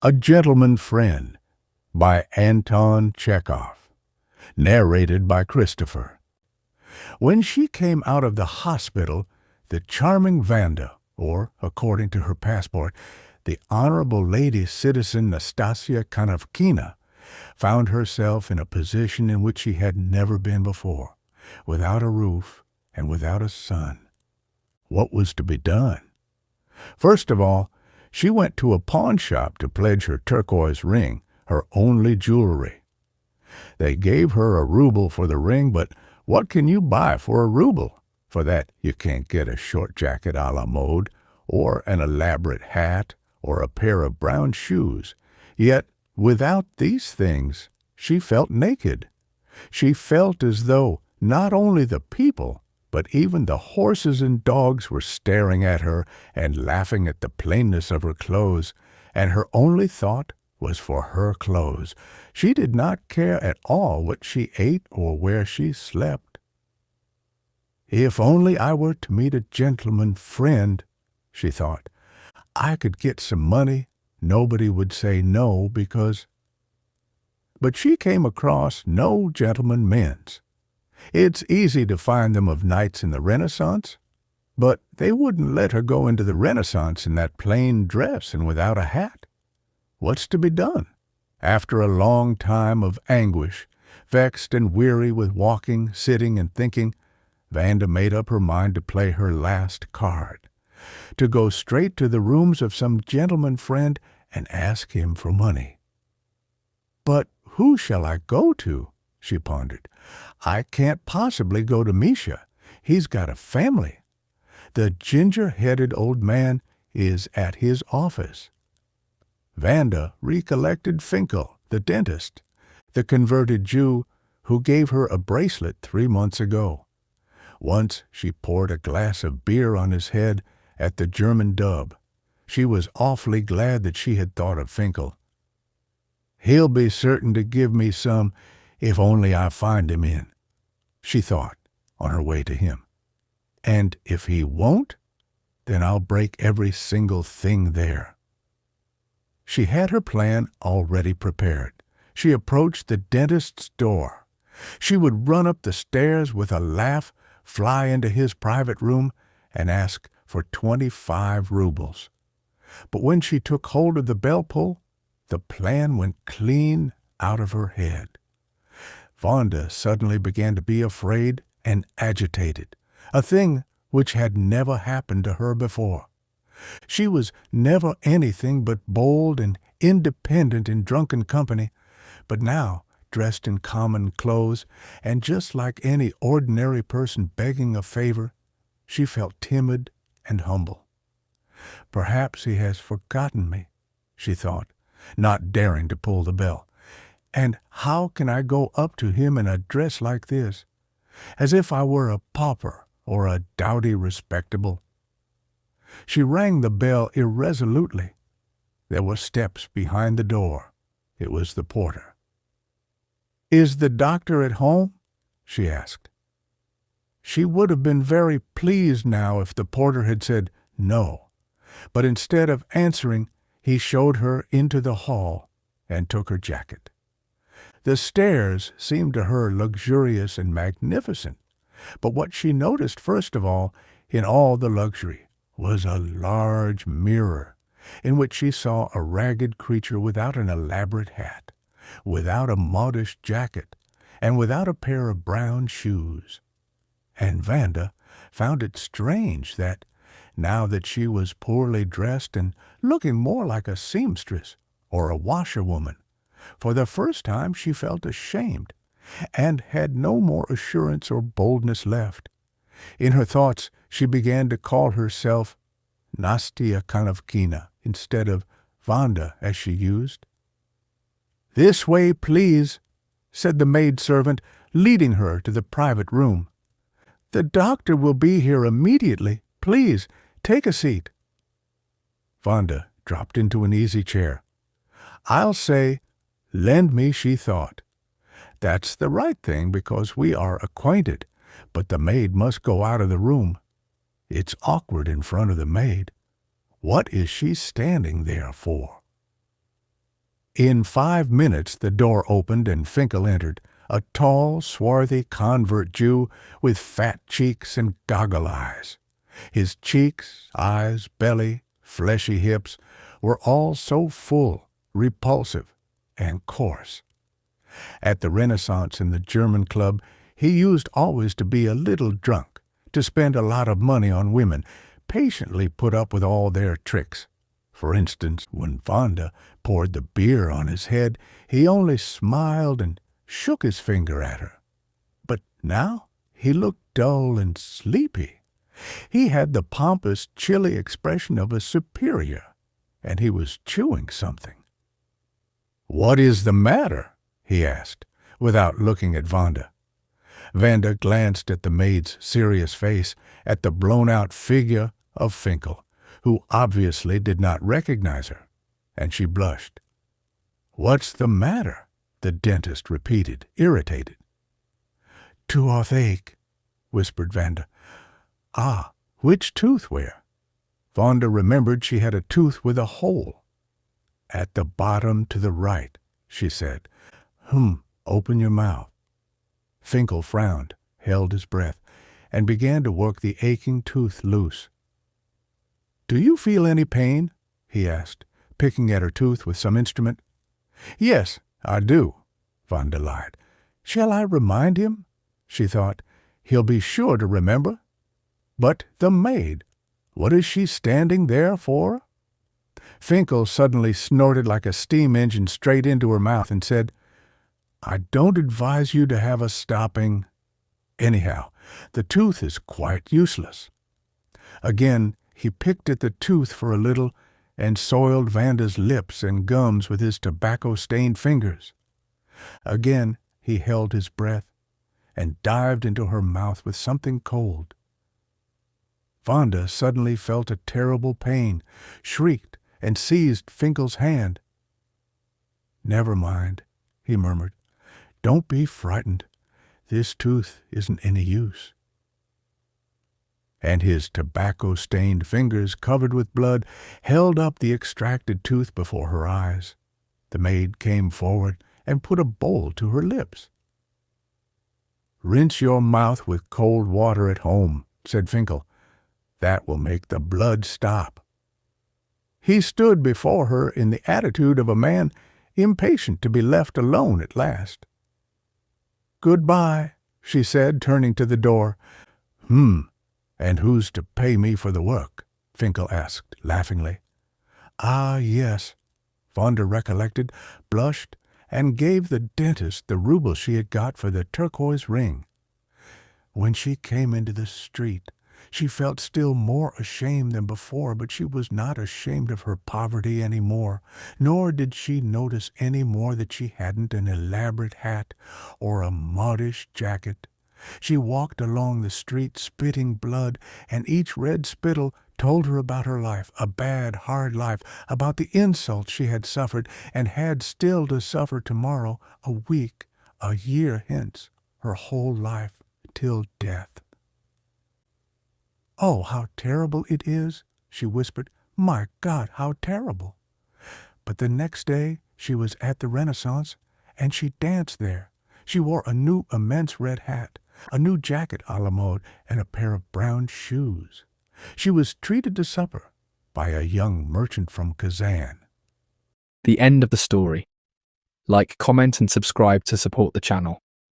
A Gentleman Friend by Anton Chekhov. Narrated by Christopher. When she came out of the hospital, the charming Vanda, or, according to her passport, the Honorable Lady Citizen Nastasia Konopkina, found herself in a position in which she had never been before, without a roof and without a son. What was to be done? First of all, she went to a pawn shop to pledge her turquoise ring, her only jewelry. They gave her a ruble for the ring, but what can you buy for a ruble? For that you can't get a short jacket a la mode, or an elaborate hat, or a pair of brown shoes. Yet, without these things, she felt naked. She felt as though not only the people, but even the horses and dogs were staring at her and laughing at the plainness of her clothes, and her only thought was for her clothes. She did not care at all what she ate or where she slept. If only I were to meet a gentleman friend, she thought, I could get some money. Nobody would say no because... But she came across no gentleman men's. It's easy to find them of nights in the Renaissance, but they wouldn't let her go into the Renaissance in that plain dress and without a hat. What's to be done? After a long time of anguish, vexed and weary with walking, sitting, and thinking, Vanda made up her mind to play her last card, to go straight to the rooms of some gentleman friend and ask him for money. But who shall I go to? She pondered. I can't possibly go to Misha. He's got a family. The ginger-headed old man is at his office. Vanda recollected Finkel, the dentist, the converted Jew who gave her a bracelet 3 months ago. Once she poured a glass of beer on his head at the German Dub. She was awfully glad that she had thought of Finkel. He'll be certain to give me some if only I find him in, she thought, on her way to him. And if he won't, then I'll break every single thing there. She had her plan already prepared. She approached the dentist's door. She would run up the stairs with a laugh, fly into his private room, and ask for 25 rubles. But when she took hold of the bell pull, the plan went clean out of her head. Vanda suddenly began to be afraid and agitated, a thing which had never happened to her before. She was never anything but bold and independent in drunken company, but now, dressed in common clothes, and just like any ordinary person begging a favor, she felt timid and humble. Perhaps he has forgotten me, she thought, not daring to pull the bell. And how can I go up to him in a dress like this, as if I were a pauper or a dowdy respectable? She rang the bell irresolutely. There were steps behind the door. It was the porter. Is the doctor at home? She asked. She would have been very pleased now if the porter had said no, but instead of answering, he showed her into the hall and took her jacket. The stairs seemed to her luxurious and magnificent, but what she noticed first of all in all the luxury was a large mirror in which she saw a ragged creature without an elaborate hat, without a modish jacket, and without a pair of brown shoes. And Vanda found it strange that, now that she was poorly dressed and looking more like a seamstress or a washerwoman, for the first time she felt ashamed, and had no more assurance or boldness left. In her thoughts she began to call herself Nastia Konopkina instead of Vanda as she used. "This way, please," said the maidservant, leading her to the private room. "The doctor will be here immediately. Please, take a seat." Vanda dropped into an easy chair. "I'll say, 'Lend me,'" she thought. "That's the right thing because we are acquainted, but the maid must go out of the room. It's awkward in front of the maid. What is she standing there for?" In 5 minutes the door opened and Finkel entered, a tall, swarthy convert Jew with fat cheeks and goggle eyes. His cheeks, eyes, belly, fleshy hips were all so full, repulsive, and coarse. At the Renaissance in the German club, he used always to be a little drunk, to spend a lot of money on women, patiently put up with all their tricks. For instance, when Wanda poured the beer on his head, he only smiled and shook his finger at her. But now he looked dull and sleepy. He had the pompous, chilly expression of a superior, and he was chewing something. "What is the matter?" he asked, without looking at Wanda. Wanda glanced at the maid's serious face, at the blown-out figure of Finkel, who obviously did not recognize her, and she blushed. "What's the matter?" the dentist repeated, irritated. "Toothache," whispered Wanda. "Ah, which tooth where?" Wanda remembered she had a tooth with a hole. "At the bottom to the right," she said. Open your mouth." Finkel frowned, held his breath, and began to work the aching tooth loose. "Do you feel any pain?" he asked, picking at her tooth with some instrument. "Yes, I do," Wanda lied. "Shall I remind him?" she thought. "He'll be sure to remember. But the maid, what is she standing there for?" Finkel suddenly snorted like a steam engine straight into her mouth and said, "I don't advise you to have a stopping. Anyhow, the tooth is quite useless." Again he picked at the tooth for a little and soiled Vanda's lips and gums with his tobacco-stained fingers. Again he held his breath and dived into her mouth with something cold. Wanda suddenly felt a terrible pain, shrieked, and seized Finkel's hand. "Never mind," he murmured. "Don't be frightened. This tooth isn't any use." And his tobacco-stained fingers, covered with blood, held up the extracted tooth before her eyes. The maid came forward and put a bowl to her lips. "Rinse your mouth with cold water at home," said Finkel. "That will make the blood stop." He stood before her in the attitude of a man impatient to be left alone at last. "Goodbye," she said, turning to the door. And who's to pay me for the work?" Finkel asked, laughingly. "Ah, yes." Wanda recollected, blushed, and gave the dentist the ruble she had got for the turquoise ring. When she came into the street, she felt still more ashamed than before, but she was not ashamed of her poverty any more, nor did she notice any more that she hadn't an elaborate hat or a modish jacket. She walked along the street spitting blood, and each red spittle told her about her life, a bad, hard life, about the insults she had suffered and had still to suffer tomorrow, a week, a year hence, her whole life, till death. "Oh, how terrible it is," she whispered. "My God, how terrible!" But the next day she was at the Renaissance, and she danced there. She wore a new immense red hat, a new jacket à la mode, and a pair of brown shoes. She was treated to supper by a young merchant from Kazan. The end of the story. Like, comment and subscribe to support the channel.